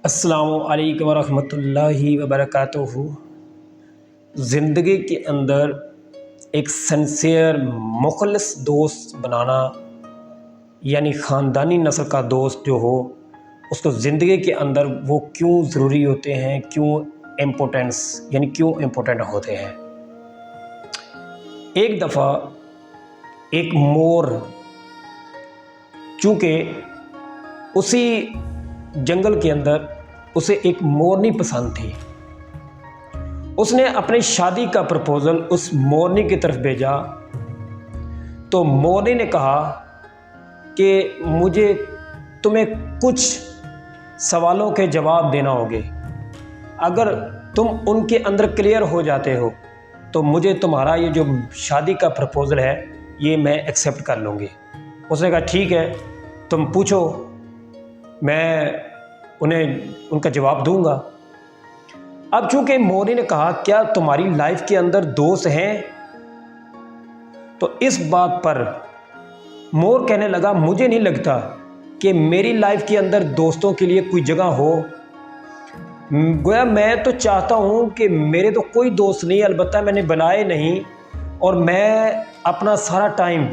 अस्सलामु अलैकुम वरहमतुल्लाहि वबरकातुहू। ज़िंदगी के अंदर एक सिंसियर मुखलिस दोस्त बनाना यानी ख़ानदानी नस्ल का दोस्त जो हो उसको ज़िंदगी के अंदर वो क्यों ज़रूरी होते हैं, क्यों इम्पोर्टेंट होते हैं। एक दफ़ा एक मोर, चूँकि उसी जंगल के अंदर उसे एक मोरनी पसंद थी, उसने अपनी शादी का प्रपोज़ल उस मोरनी की तरफ भेजा। तो मोरनी ने कहा कि मुझे तुम्हें कुछ सवालों के जवाब देना होंगे, अगर तुम उनके अंदर क्लियर हो जाते हो तो मुझे तुम्हारा ये जो शादी का प्रपोज़ल है ये मैं एक्सेप्ट कर लूँगी। उसने कहा ठीक है, तुम पूछो, मैं उन्हें उनका जवाब दूंगा। अब चूंकि मोरनी ने कहा क्या तुम्हारी लाइफ के अंदर दोस्त हैं, तो इस बात पर मोर कहने लगा मुझे नहीं लगता कि मेरी लाइफ के अंदर दोस्तों के लिए कोई जगह हो। गोया मैं तो चाहता हूं कि मेरे तो कोई दोस्त नहीं, अलबत्ता मैंने बनाए नहीं, और मैं अपना सारा टाइम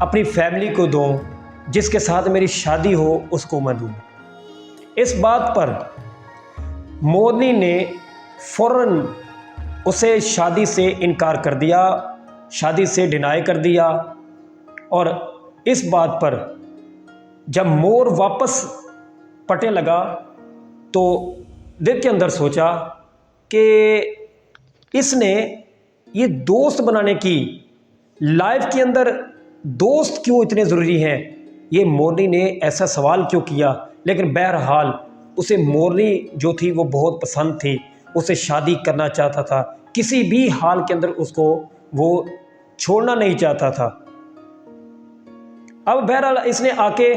अपनी फैमिली को दूं, जिसके साथ मेरी शादी हो उसको मैं दूं। इस बात पर मोरनी ने फ़ौरन उसे शादी से इनकार कर दिया, शादी से डिनाई कर दिया। और इस बात पर जब मोर वापस पटे लगा तो दिल के अंदर सोचा कि इसने ये दोस्त बनाने की, लाइफ के अंदर दोस्त क्यों इतने ज़रूरी हैं, ये मोरनी ने ऐसा सवाल क्यों किया। लेकिन बहरहाल उसे मोरनी जो थी वो बहुत पसंद थी, उसे शादी करना चाहता था, किसी भी हाल के अंदर उसको वो छोड़ना नहीं चाहता था। अब बहरहाल इसने आके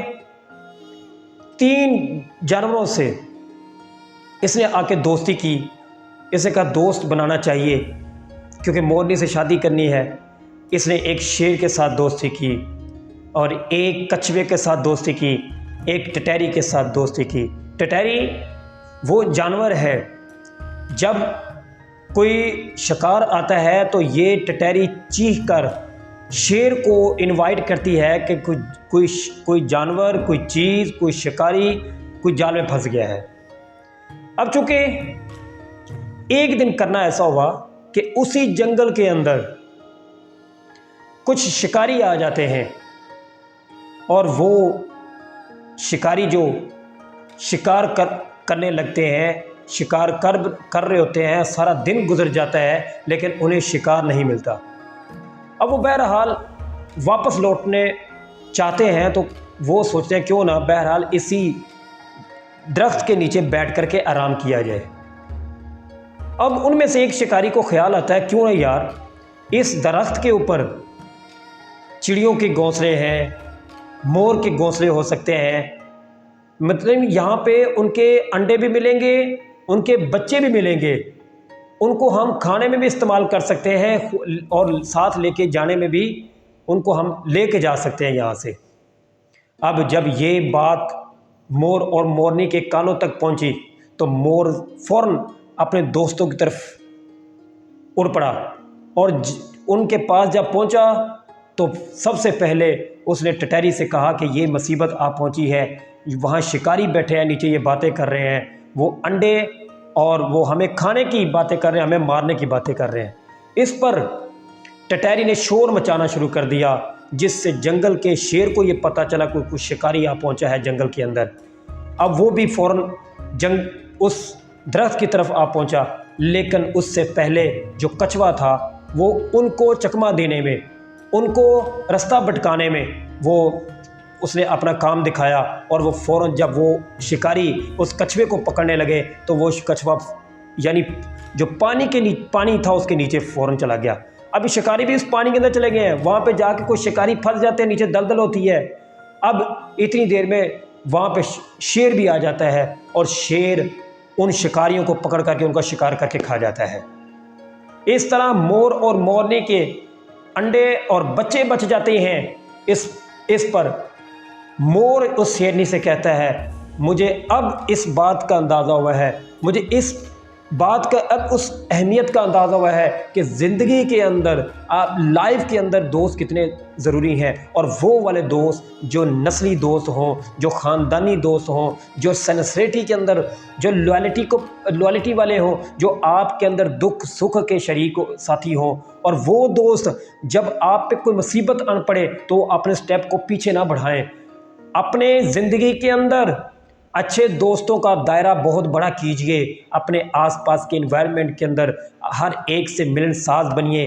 3 जानवरों से इसने आके दोस्ती की। इसे कहा दोस्त बनाना चाहिए क्योंकि मोरनी से शादी करनी है। इसने एक शेर के साथ दोस्ती की और एक कछुए के साथ दोस्ती की, एक टटैरी के साथ दोस्ती की। टटैरी वो जानवर है, जब कोई शिकार आता है तो ये टटैरी चीख कर शेर को इनवाइट करती है कि कोई जानवर, कोई चीज़, कोई शिकारी कोई जाल में फंस गया है। अब चूंकि एक दिन करना ऐसा हुआ कि उसी जंगल के अंदर कुछ शिकारी आ जाते हैं और वो शिकारी जो शिकार करने लगते हैं, शिकार कर रहे होते हैं, सारा दिन गुजर जाता है लेकिन उन्हें शिकार नहीं मिलता। अब वो बहरहाल वापस लौटने चाहते हैं तो वो सोचते हैं क्यों ना बहरहाल इसी दरख्त के नीचे बैठ करके आराम किया जाए। अब उनमें से एक शिकारी को ख्याल आता है क्यों ना यार इस दरख्त के ऊपर चिड़ियों के घोंसले हैं, मोर के घोंसले हो सकते हैं, मतलब यहाँ पे उनके अंडे भी मिलेंगे, उनके बच्चे भी मिलेंगे, उनको हम खाने में भी इस्तेमाल कर सकते हैं और साथ लेके जाने में भी उनको हम लेके जा सकते हैं यहाँ से। अब जब ये बात मोर और मोरनी के कानों तक पहुँची तो मोर फ़ौरन अपने दोस्तों की तरफ उड़ पड़ा और उनके पास जब पहुँचा तो सबसे पहले उसने टटैरी से कहा कि ये मुसीबत आ पहुँची है, वहाँ शिकारी बैठे हैं नीचे, ये बातें कर रहे हैं, वो अंडे और वो हमें खाने की बातें कर रहे हैं, हमें मारने की बातें कर रहे हैं। इस पर टटैरी ने शोर मचाना शुरू कर दिया, जिससे जंगल के शेर को ये पता चला कि कुछ शिकारी आ पहुँचा है जंगल के अंदर। अब वो भी फ़ौरन उस दरख्त की तरफ आ पहुँचा, लेकिन उससे पहले जो कछुआ था वो उनको चकमा देने में, उनको रास्ता भटकाने में वो उसने अपना काम दिखाया। और वो फ़ौरन जब वो शिकारी उस कछुए को पकड़ने लगे तो वो कछुआ यानी जो पानी था उसके नीचे फ़ौरन चला गया। अभी शिकारी भी उस पानी के अंदर चले गए हैं, वहाँ पे जाके कोई शिकारी फंस जाते हैं, नीचे दलदल होती है। अब इतनी देर में वहाँ पे शेर भी आ जाता है और शेर उन शिकारियों को पकड़ करके उनका शिकार करके खा जाता है। इस तरह मोर और मोरनी के अंडे और बच्चे बच जाते हैं। इस पर मोर उस शेरनी से कहता है मुझे अब इस बात का अंदाज़ा हुआ है, मुझे इस बात का अब उस अहमियत का अंदाज़ा हुआ है कि ज़िंदगी के अंदर, आप लाइफ के अंदर दोस्त कितने ज़रूरी हैं। और वो वाले दोस्त जो नस्ली दोस्त हों, जो ख़ानदानी दोस्त हों, जो सिंसेरिटी के अंदर, जो लॉयल्टी वाले हों, जो आपके अंदर दुख सुख के शरीक साथी हों। और वो दोस्त जब आप पे कोई मुसीबत आन पड़े तो अपने स्टेप को पीछे ना बढ़ाएं। अपने ज़िंदगी के अंदर अच्छे दोस्तों का दायरा बहुत बड़ा कीजिए। अपने आसपास के एनवायरनमेंट के अंदर हर एक से मिलनसाज बनिए,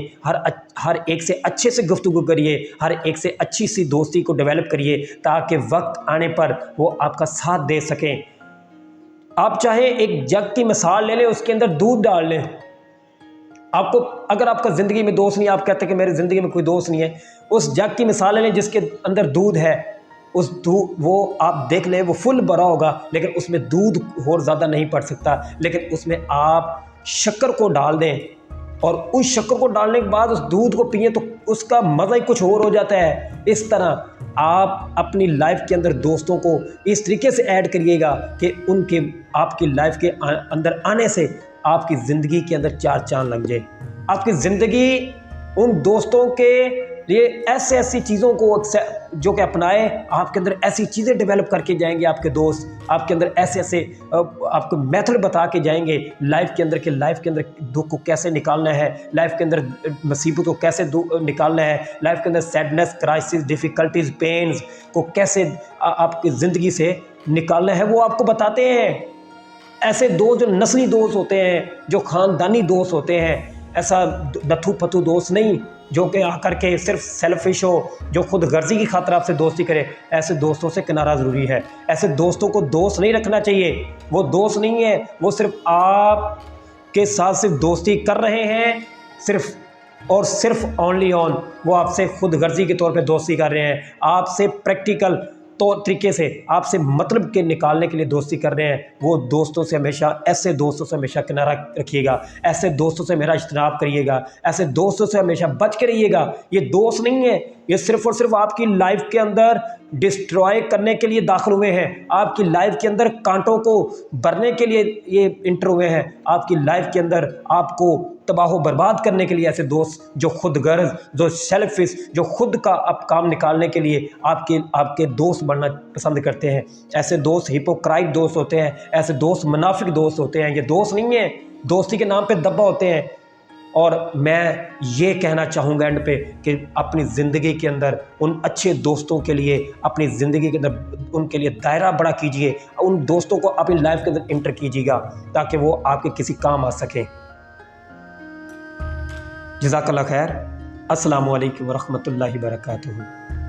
हर एक से अच्छे से गुफ्तगू करिए, हर एक से अच्छी सी दोस्ती को डेवलप करिए ताकि वक्त आने पर वो आपका साथ दे सकें। आप चाहे एक जग की मिसाल ले लें, उसके अंदर दूध डाल लें। आपको अगर आपका ज़िंदगी में दोस्त नहीं, आप कहते हैं कि मेरी ज़िंदगी में कोई दोस्त नहीं है, उस जग की मिसाल ले लें जिसके अंदर दूध है। उस दूध वो आप देख लें, वो फुल भरा होगा लेकिन उसमें दूध और ज़्यादा नहीं पड़ सकता, लेकिन उसमें आप शक्कर को डाल दें और उस शक्कर को डालने के बाद उस दूध को पिए तो उसका मज़ा ही कुछ और हो जाता है। इस तरह आप अपनी लाइफ के अंदर दोस्तों को इस तरीके से ऐड करिएगा कि उनके आपकी लाइफ के अंदर आने से आपकी ज़िंदगी के अंदर चार चांद लग जाए। आपकी ज़िंदगी उन दोस्तों के लिए ऐसी चीज़ों को जो कि अपनाए, आपके अंदर ऐसी चीज़ें डेवलप करके जाएंगे। आपके दोस्त आपके अंदर ऐसे आपको मेथड बता के जाएंगे लाइफ के अंदर दुख को कैसे निकालना है, लाइफ के अंदर मुसीबत को कैसे निकालना है, लाइफ के अंदर सैडनेस, क्राइसिस, डिफ़िकल्टीज़, पेन्स को कैसे आपकी ज़िंदगी से निकालना है, वो आपको बताते हैं। ऐसे दोस्त जो नस्ली दोस्त होते हैं, जो ख़ानदानी दोस्त होते हैं, ऐसा नथु पथु दोस्त नहीं जो कि आकर के सिर्फ सेल्फिश हो, जो खुद गर्जी की खातिर आपसे दोस्ती करे। ऐसे दोस्तों से किनारा ज़रूरी है। ऐसे दोस्तों को दोस्त नहीं रखना चाहिए। वो दोस्त नहीं है, वो सिर्फ आपके साथ सिर्फ दोस्ती कर रहे हैं, सिर्फ और सिर्फ ओनली ऑन वो आपसे खुद गर्जी के तौर पे दोस्ती कर रहे हैं। आपसे प्रैक्टिकल तरीके से आपसे मतलब के निकालने के लिए दोस्ती कर रहे हैं। वो दोस्तों से हमेशा, ऐसे दोस्तों से हमेशा किनारा रखिएगा। ऐसे दोस्तों से मेरा इज्तनाब करिएगा। ऐसे दोस्तों से हमेशा बच के रहिएगा। ये दोस्त नहीं है, ये सिर्फ और सिर्फ आपकी लाइफ के अंदर डिस्ट्रॉय करने के लिए दाखिल हुए हैं। आपकी लाइफ के अंदर कांटों को भरने के लिए ये इंटर हुए हैं। आपकी लाइफ के अंदर आपको तबाह बर्बाद करने के लिए ऐसे दोस्त जो खुद गर्ज, जो सेल्फिश, जो खुद का अब काम निकालने के लिए आपके दोस्त बनना पसंद करते हैं। ऐसे दोस्त हिपोक्राइट दोस्त होते हैं। ऐसे दोस्त मुनाफिक दोस्त होते हैं। ये दोस्त नहीं है, दोस्ती के नाम पे दब्बा होते हैं। और मैं ये कहना चाहूँगा एंड पे कि अपनी ज़िंदगी के अंदर उन अच्छे दोस्तों के लिए, अपनी ज़िंदगी के अंदर उनके लिए दायरा बड़ा कीजिए। उन दोस्तों को अपनी लाइफ के अंदर इंटर कीजिएगा ताकि वो आपके किसी काम आ सकें। जज़ाकल्लाह खैर। अस्सलामु अलैकुम वरहमतुल्लाहि वबरकातुहू।